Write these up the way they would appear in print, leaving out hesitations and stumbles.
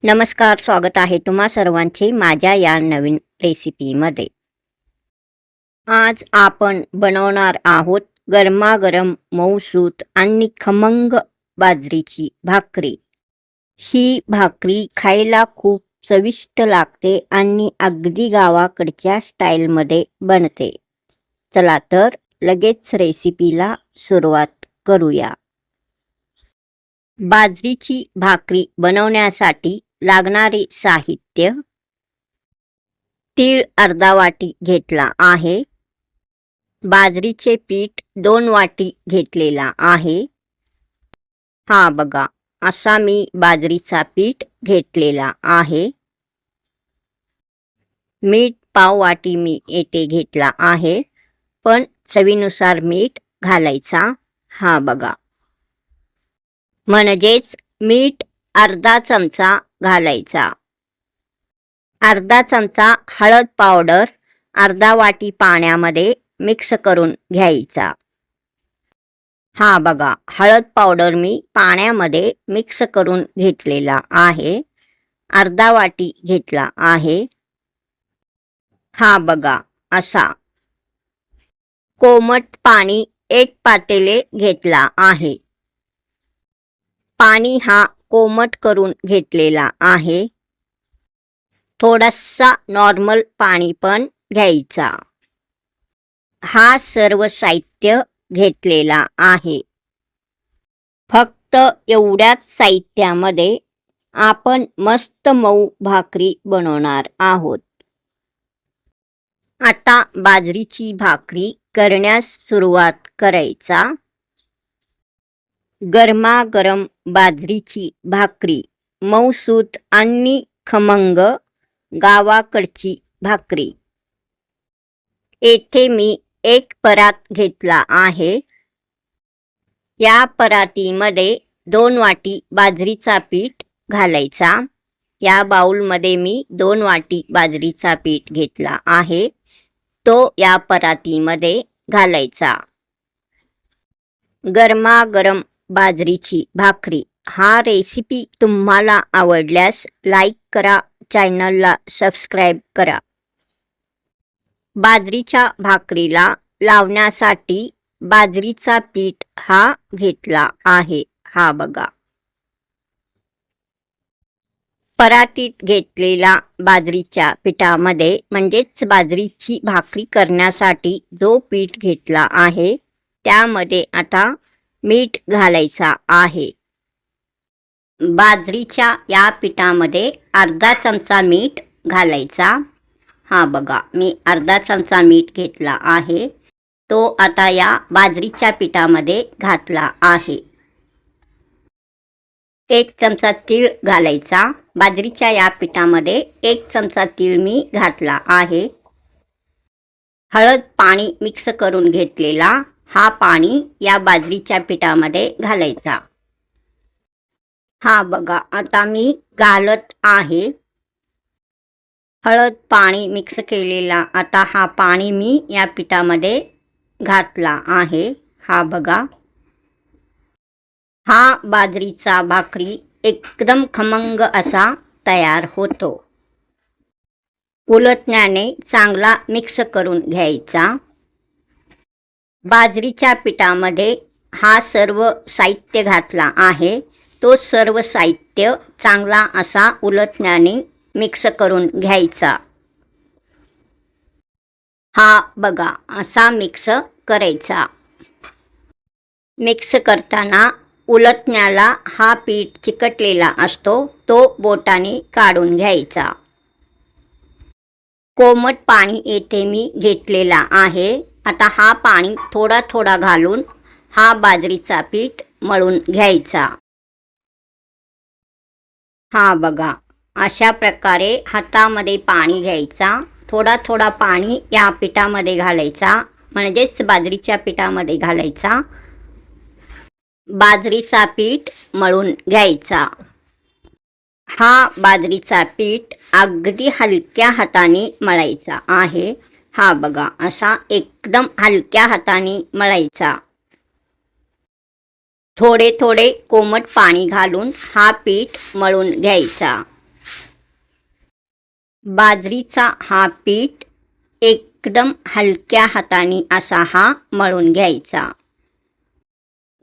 नमस्कार, स्वागत आहे तुम्हा सर्वांचे माझ्या या नवीन रेसिपीमध्ये. आज आपण बनवणार आहोत गरमागरम मऊसूत आणि खमंग बाजरीची भाकरी. ही भाकरी खायला खूप चविष्ट लागते आणि अगदी गावाकडच्या स्टाईलमध्ये बनते. चला तर लगेच रेसिपीला सुरुवात करूया. बाजरीची भाकरी बनवण्यासाठी लागणारे साहित्य: तीळ अर्धा वाटी घेतला आहे. बाजरीचे पीठ 2 वाटी घेतलेला आहे. हा बघा, असा मी बाजरीचा पीठ घेतलेला आहे. मीठ पाव वाटी मी येथे घेतला आहे, पण चवीनुसार मीठ घालायचा. हा बघा, म्हणजेच मीठ अर्धा चमचा घालायचा. अर्धा चमचा हळद पावडर अर्धा वाटी पाण्यामध्ये मिक्स करून घ्यायचा. हा बघा, हळद पावडर मी पाण्यामध्ये मिक्स करून घेतलेला आहे. अर्धा वाटी घेतला आहे. हा बघा, असा कोमट पाणी 1 पातेले घेतला आहे. पाणी हा कोमट करून घेतलेला आहे. थोडासा नॉर्मल पाणी पण घ्यायचा. हा सर्व साहित्य घेतलेला आहे. फक्त एवढ्याच साहित्यामध्ये आपण मस्त मऊ भाकरी बनवणार आहोत. आता बाजरीची भाकरी करण्यास सुरुवात करायचा. गरमागरम बाजरीची भाकरी, मऊसूत आणि खमंग गावाकडची भाकरी. येथे मी 1 परात घेतला आहे. या परातीमध्ये 2 वाटी बाजरीचा पीठ घालायचा. या बाउलमध्ये मी 2 वाटी बाजरीचा पीठ घेतला आहे, तो या परातीमध्ये घालायचा. गरमागरम बाजरीची भाकरी हा रेसिपी तुम्हाला आवडल्यास लाईक करा, चॅनलला सबस्क्राईब करा. बाजरीच्या भाकरीला लावण्यासाठी बाजरीचा पीठ हा घेतला आहे. हा बघा, परातीत घेतलेला बाजरीच्या पिठामध्ये म्हणजेच बाजरीची भाकरी करण्यासाठी जो पीठ घेतला आहे त्यामध्ये आता मीठ घालायचा आहे. बाजरीच्या या पिठामध्ये अर्धा चमचा मीठ घालायचा. हा बघा, मी अर्धा चमचा मीठ घेतला आहे, तो आता या बाजरीच्या पिठामध्ये घातला आहे. 1 चमचा तीळ घालायचा. बाजरीच्या या पिठामध्ये 1 चमचा तीळ मी घातला आहे. हळद पाणी मिक्स करून घेतलेला हा पाणी या बाजरीच्या पिठामध्ये घालायचा. हा बघा, आता मी घालत आहे. हळद पाणी मिक्स केलेला आता हा पाणी मी या पिठामध्ये घातला आहे. हा बघा, हा बाजरीचा भाकरी एकदम खमंग असा तयार होतो. उलटण्याने चांगला मिक्स करून घ्यायचा. बाजरीच्या पिठामध्ये हा सर्व साहित्य घातला आहे, तो सर्व साहित्य चांगला असा उलटण्याने मिक्स करून घ्यायचा. हा बघा, असा मिक्स करायचा. मिक्स करताना उलटण्याला हा पीठ चिकटलेला असतो, तो बोटाने काढून घ्यायचा. कोमट पाणी येथे मी घेतलेला आहे. आता हा पाणी थोडा थोडा घालून हा बाजरीचा पीठ मळून घ्यायचा. हा बघा, अशा प्रकारे हातामध्ये पाणी घ्यायचा. थोडा थोडा पाणी या पिठामध्ये घालायचा, म्हणजेच बाजरीच्या पिठामध्ये घालायचा. बाजरीचा पीठ मळून घ्यायचा. हा बाजरीचा पीठ अगदी हलक्या हाताने मळायचा आहे. हा बघा, असा एकदम हलक्या हाताने मळायचा. थोडे थोडे कोमट पाणी घालून हा पीठ मळून घ्यायचा. बाजरीचा हा पीठ एकदम हलक्या हाताने असा हा मळून घ्यायचा.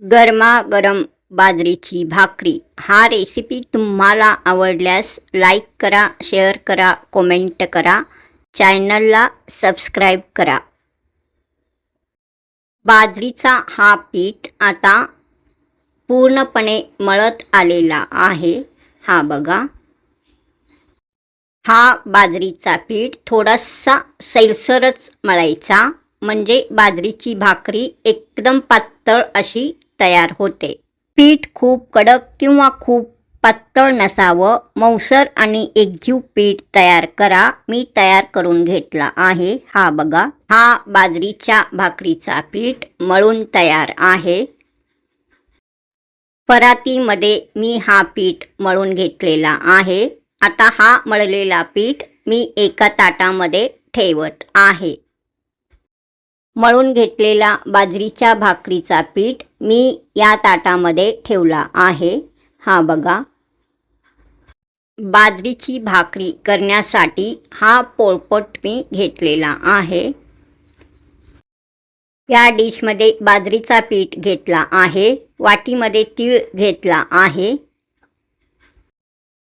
गरमागरम बाजरीची भाकरी हा रेसिपी तुम्हाला आवडल्यास लाईक करा, शेअर करा, कमेंट करा, चॅनलला सबस्क्राईब करा. बाजरीचा हा पीठ आता पूर्णपणे मळत आलेला आहे. हा बघा, हा बाजरीचा पीठ थोडासा सैलसरच मळायचा, म्हणजे बाजरीची भाकरी एकदम पातळ अशी तयार होते. पीठ खूप कडक किंवा खूप पातळ नसावं, मऊसर आणि एकजीव पीठ तयार करा. मी तयार करून घेतला आहे. हा बघा, हा बाजरीच्या भाकरीचा पीठ मळून तयार आहे. परातीमध्ये मी हा पीठ मळून घेतलेला आहे. आता हा मळलेला पीठ मी एका ताटामध्ये ठेवत आहे. मळून घेतलेला बाजरीच्या भाकरीचा पीठ मी या ताटामध्ये ठेवला आहे. हा बघा, बाजरीची भाकरी करण्यासाठी हा पोळपट मी घेतलेला आहे. या डिशमध्ये बाजरीचा पीठ घेतला आहे. वाटीमध्ये तीळ घेतला आहे.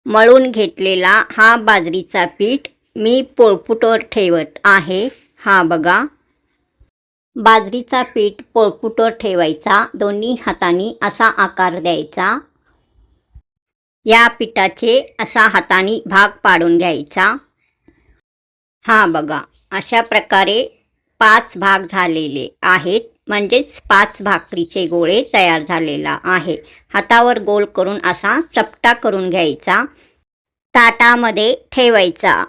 मळून घेतलेला हा बाजरीचा पीठ मी पोळपुटवर ठेवत आहे. हा बघा, बाजरीचा पीठ पोळपुटवर ठेवायचा, दोन्ही हातांनी असा आकार द्यायचा. या पिठाचे असा हातांनी भाग पाडून घ्यायचा. हा बघा, अशा प्रकारे 5 भाग झालेले आहेत, म्हणजेच 5 भाकरीचे गोळे तयार झालेला आहे. हातावर गोल करून असा चपटा करून घ्यायचा, ताटामध्ये ठेवायचा.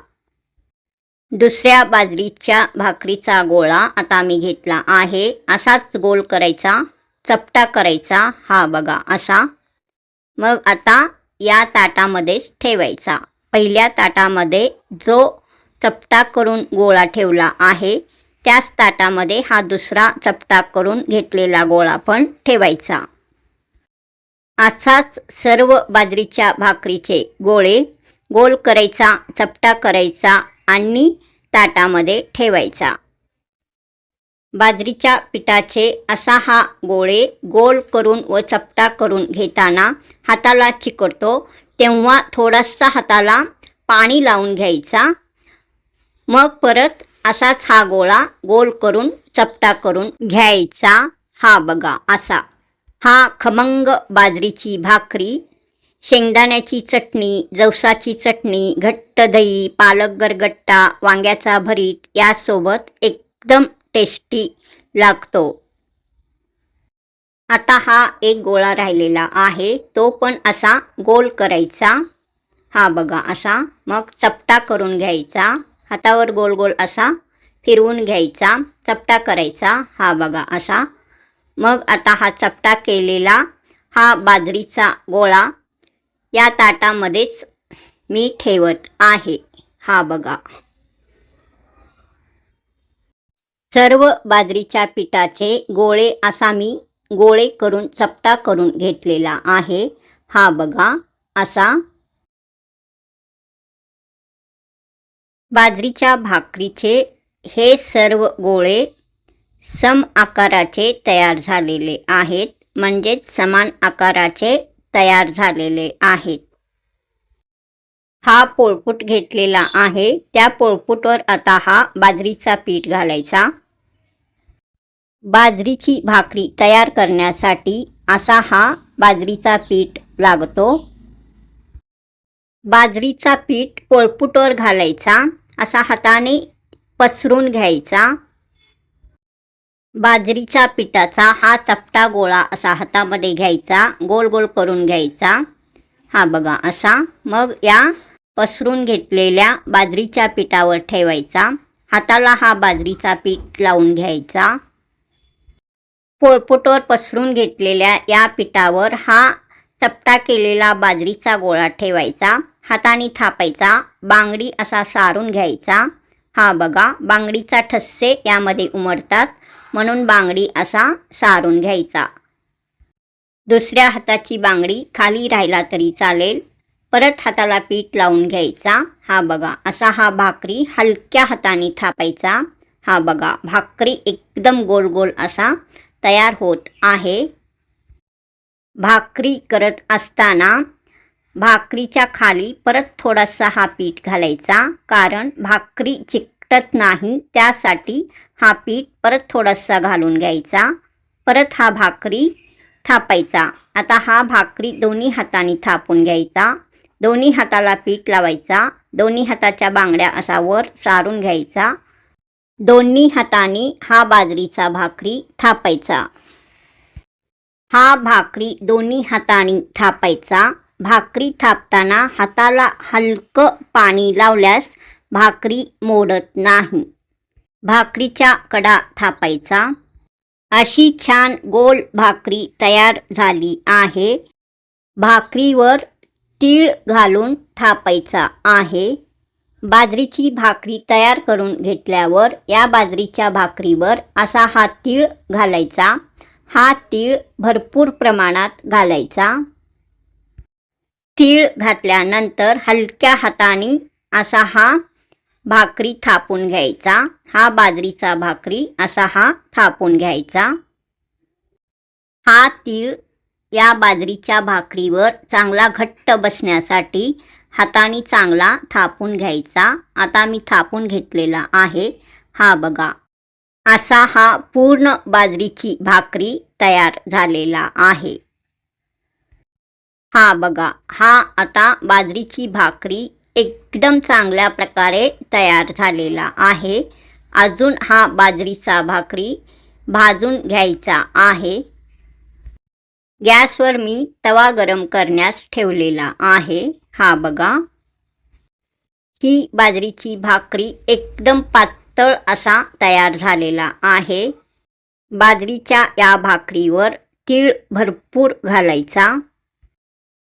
दुसऱ्या बाजरीच्या भाकरीचा गोळा आता मी घेतला आहे. असाच गोल करायचा, चपटा करायचा. हा बघा असा. मग आता या ताटामध्येच ठेवायचा. पहिल्या ताटामध्ये जो चपटा करून गोळा ठेवला आहे, त्याच ताटामध्ये हा दुसरा चपटा करून घेतलेला गोळा पण ठेवायचा. असाच सर्व बाजरीच्या भाकरीचे गोळे गोल करायचा, चपटा करायचा आणि ताटामध्ये ठेवायचा. बाजरीच्या पिठाचे असा हा गोळे गोल करून व चपटा करून घेताना हाताला चिकटतो, तेव्हा थोडासा हाताला पाणी लावून घ्यायचा. मग परत असाच हा गोळा गोल करून चपटा करून घ्यायचा. हा बघा असा. हा खमंग बाजरीची भाकरी शेंगदाण्याची चटणी, जवसाची चटणी, घट्ट दही, पालक गरगट्टा, वांग्याचा भरीत यासोबत एकदम टेस्टी लागतो. आता हा एक गोळा राहिलेला आहे, तो पण असा गोल करायचा. हा बघा असा. मग चपटा करून घ्यायचा, हातावर गोल गोल असा फिरवून घ्यायचा, चपटा करायचा. हा बघा असा. मग आता हा चपटा केलेला हा बाजरीचा गोळा या ताटामध्येच मी ठेवत आहे. हा बघा, सर्व बाजरीच्या पिठाचे गोळे असा मी गोळे करून चपटा करून घेतलेला आहे. हा बघा असा. बाजरीच्या भाकरीचे हे सर्व गोळे सम आकाराचे तयार झालेले आहेत, म्हणजेच समान आकाराचे तयार झालेले आहेत. हा पोळपूट घेतलेला आहे. त्या पोळपूटवर आता हा बाजरीचा पीठ घालायचा. बाजरीची भाकरी तयार करण्यासाठी असा हा बाजरीचा पीठ लागतो. बाजरीचा पीठ पोळपूटवर घालायचा, असा हाताने पसरून घ्यायचा. बाजरीच्या पिठाचा हा चपटा गोळा असा हातामध्ये घ्यायचा, गोल गोल करून घ्यायचा. हा बघा असा. मग या पसरून घेतलेल्या बाजरीच्या पिठावर ठेवायचा. हाताला हा बाजरीचा पीठ लावून घ्यायचा. पोळपाटावर पसरून घेतलेल्या या पिठावर हा चपटा केलेला बाजरीचा गोळा ठेवायचा. हाताने थापायचा, बांगडी असा सारून घ्यायचा. हा बघा, बांगडीचा ठस्से यामध्ये उमटतात, म्हणून बांगडी असा सारून घ्यायचा. दुसऱ्या हाताची बांगडी खाली राहिला तरी चालेल, परत हाताला पीठ लावून घ्यायचा. हा बघा, असा हा भाकरी हलक्या हाताने थापायचा. हा बघा, भाकरी एकदम गोल गोल असा तयार होत आहे. भाकरी करत असताना भाकरीच्या खाली परत थोडासा हा पीठ घालायचा, कारण भाकरी चिकटत नाही, त्यासाठी हा पीठ परत थोडासा घालून घ्यायचा. परत हा भाकरी थापायचा. आता हा भाकरी दोन्ही हाताने थापून घ्यायचा. दोन्ही हाताला पीठ लावायचा. दोन्ही हाताच्या बांगड्या असा वर सारून घ्यायचा. दोन्ही हाताने हा बाजरीचा भाकरी थापायचा. हा भाकरी दोन्ही हाताने थापायचा. भाकरी थापताना हाताला हलकं पाणी लावल्यास भाकरी मोडत नाही. भाकरीच्या कडा थापायचा. अशी छान गोल भाकरी तयार झाली आहे. भाकरीवर तीळ घालून थापायचा आहे. बाजरीची भाकरी तयार करून घेतल्यावर या बाजरीच्या भाकरीवर असा हा तीळ घालायचा. हा तीळ भरपूर प्रमाणात घालायचा. तीळ घातल्यानंतर हलक्या हाताने असा हा भाकरी थापून घ्यायचा. हा बाजरीचा भाकरी असा हा थापून घ्यायचा. हा तीळ या बाजरीच्या भाकरीवर चांगला घट्ट बसण्यासाठी हाताने चांगला थापून घ्यायचा. आता मी थापून घेतलेला आहे. हा बघा, असा हा पूर्ण बाजरीची भाकरी तयार झालेला आहे. हा बघा, हा आता बाजरीची भाकरी एकदम चांगल्या प्रकारे तयार झालेला आहे. अजून हा बाजरीचा भाकरी भाजून घ्यायचा आहे. गॅसवर मी तवा गरम करण्यास ठेवलेला आहे. हा बघा, ही बाजरीची भाकरी एकदम पातळ असा तयार झालेला आहे. बाजरीच्या या भाकरीवर तीळ भरपूर घालायचा.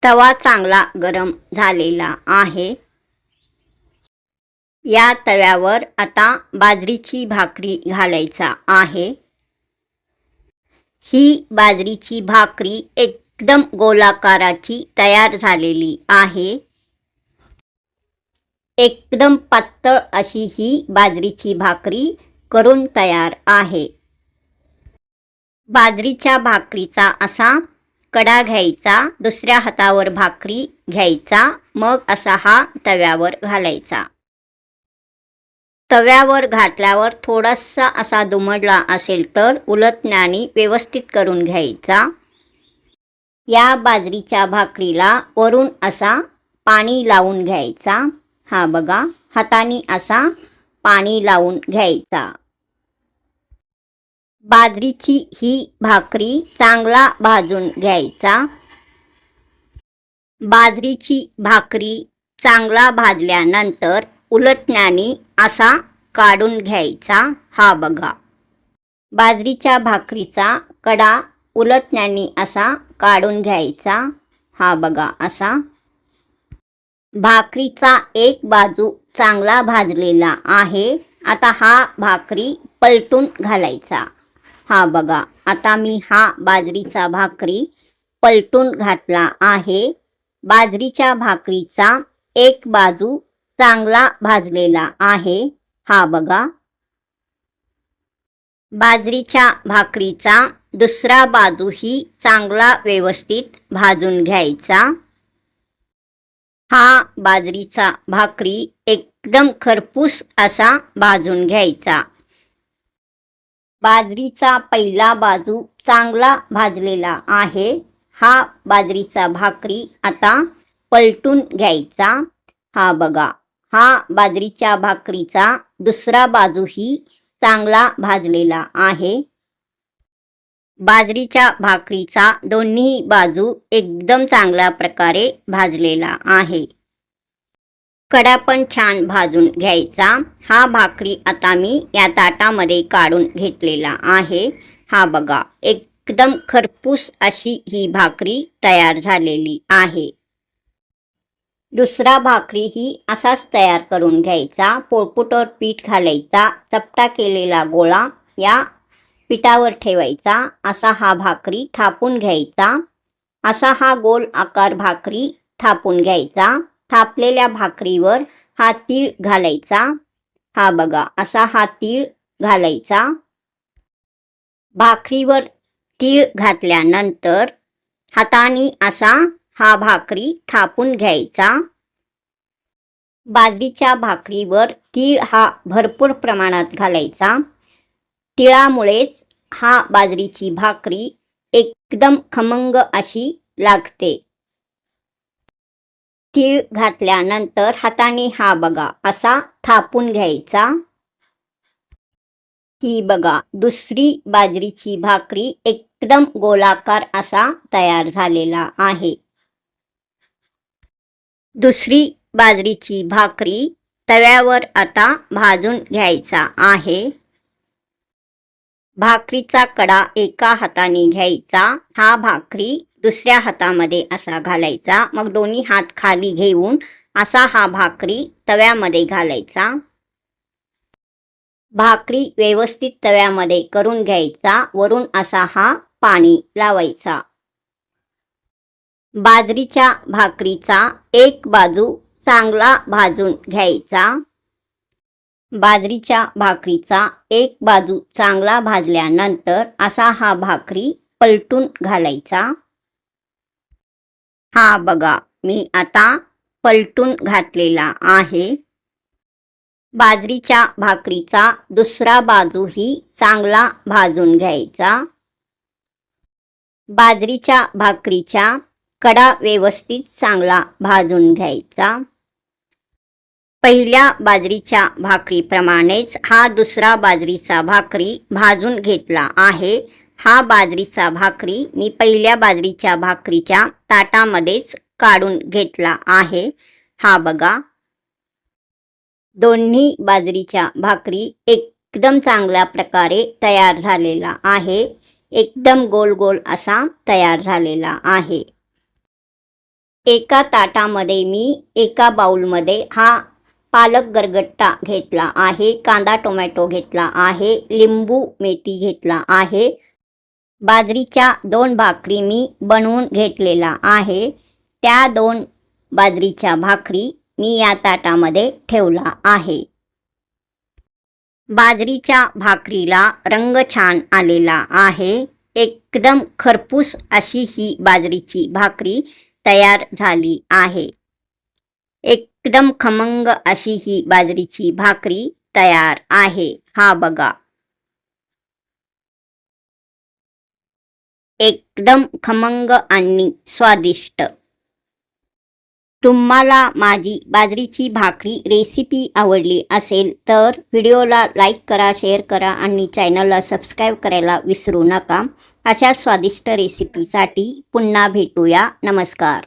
तवा चांगला गरम झालेला आहे. या तव्यावर आता बाजरीची भाकरी घालायचा आहे. ही बाजरीची भाकरी एकदम गोलाकाराची तयार झालेली आहे. एकदम पातळ अशी ही बाजरीची भाकरी करून तयार आहे. बाजरीच्या भाकरीचा असा कडा घ्यायचा, दुसऱ्या हातावर भाकरी घ्यायचा, मग असा हा तव्यावर घालायचा. तव्यावर घातल्यावर थोडासा असा दुमडला असेल तर उलटण्याने व्यवस्थित करून घ्यायचा. या बाजरीच्या भाकरीला वरून असा पाणी लावून घ्यायचा. हा बघा, हाताने असा पाणी लावून घ्यायचा. बाजरीची ही भाकरी चांगला भाजून घ्यायचा. बाजरीची भाकरी चांगला भाजल्यानंतर उलटण्याने असा काढून घ्यायचा. हा बघा, बाजरीच्या भाकरीचा कडा उलटण्याने असा काढून घ्यायचा. हा बघा, असा भाकरीचा एक बाजू चांगला भाजलेला आहे. आता हा भाकरी पलटून घालायचा. हा बघा, आता मी हा बाजरीचा भाकरी पलटून घातला आहे. बाजरीच्या भाकरीचा एक बाजू चांगला भाजलेला आहे. हा बघा, बाजरीच्या भाकरीचा दुसरा बाजूही चांगला व्यवस्थित भाजून घ्यायचा. हा बाजरीचा भाकरी एकदम खरपूस असा भाजून घ्यायचा. बाजरीचा पहिला बाजू चांगला भाजलेला आहे. हा बाजरीचा भाकरी आता पलटून घ्यायचा. हा बघा, हा बाजरीच्या भाकरीचा दुसरा बाजूही चांगला भाजलेला आहे. बाजरीच्या भाकरीचा दोन्ही बाजू एकदम चांगल्या प्रकारे भाजलेला आहे. कडा पण छान भाजून घ्यायचा. हा भाकरी आता मी या ताटामध्ये काढून घेतलेला आहे. हा बघा, एकदम खरपूस अशी ही भाकरी तयार झालेली आहे. दुसरा भाकरीही असाच तयार करून घ्यायचा. पोळपुटावर पीठ घालायचा. चपटा केलेला गोळा या पिठावर ठेवायचा. असा हा भाकरी थापून घ्यायचा. असा हा गोल आकार भाकरी थापून घ्यायचा. थापलेल्या भाकरीवर हा तीळ घालायचा. हा बघा, असा हा तीळ घालायचा. भाकरीवर तीळ घातल्यानंतर हाताने असा हा भाकरी थापून घ्यायचा. बाजरीच्या भाकरीवर तीळ हा भरपूर प्रमाणात घालायचा. तिळामुळेच हा बाजरीची भाकरी एकदम खमंग अशी लागते. तीळ घातल्यानंतर हाताने हा बघा असा थापून घ्यायचा. ही बघा, दुसरी बाजरीची भाकरी एकदम गोलाकार असा तयार झालेला आहे. दुसरी बाजरीची भाकरी तव्यावर आता भाजून घ्यायचा आहे. भाकरीचा कडा एका हाताने घ्यायचा. हा भाकरी दुसऱ्या हातामध्ये असा घालायचा. मग दोन्ही हात खाली घेऊन असा हा भाकरी तव्यामध्ये घालायचा. भाकरी व्यवस्थित तव्यामध्ये करून घ्यायचा. वरून असा हा पाणी लावायचा. बाजरीच्या भाकरीचा एक बाजू चांगला भाजून घ्यायचा. बाजरीच्या भाकरीचा एक बाजू चांगला भाजल्यानंतर असा हा भाकरी पलटून घालायचा. हा बघा, मी आता पलटून घातलेला आहे. बाजरीच्या भाकरीचा दुसरा बाजूही चांगला भाजून घ्यायचा. बाजरीच्या भाकरीच्या कडा व्यवस्थित चांगला भाजून घ्यायचा. पहिल्या बाजरीच्या भाकरीप्रमाणेच हा दुसरा बाजरीचा भाकरी भाजून घेतला आहे. हा बाजरीचा भाकरी मी पहिल्या बाजरीच्या भाकरीच्या ताटामध्येच काढून घेतला आहे. हा बघा, दोन्ही बाजरीच्या भाकरी एकदम चांगल्या प्रकारे तयार झालेला आहे. एकदम गोल गोल असा तयार झालेला आहे. एका ताटामध्ये मी एका बाउलमध्ये हा पालक गरगट्टा घेतला आहे. कांदा टोमॅटो घेतला आहे. लिंबू मेथी घेतला आहे. बाजरीच्या 2 भाकरी मी बनवून घेतलेला आहे. त्या 2 बाजरीच्या भाकरी मी या ताटामध्ये ठेवला आहे. बाजरीच्या भाकरीला रंग छान आलेला आहे. एकदम खरपूस अशी ही बाजरीची भाकरी तयार झाली आहे. एकदम खमंग अशी ही बाजरीची भाकरी तयार आहे. हा बघा, एकदम खमंग आणि स्वादिष्ट. तुम्हाला माझी बाजरीची भाकरी रेसिपी आवडली असेल तर व्हिडिओला लाईक करा, शेअर करा आणि चॅनलला सबस्क्राईब करायला विसरू नका. अशा स्वादिष्ट रेसिपीसाठी पुन्हा भेटूया. नमस्कार.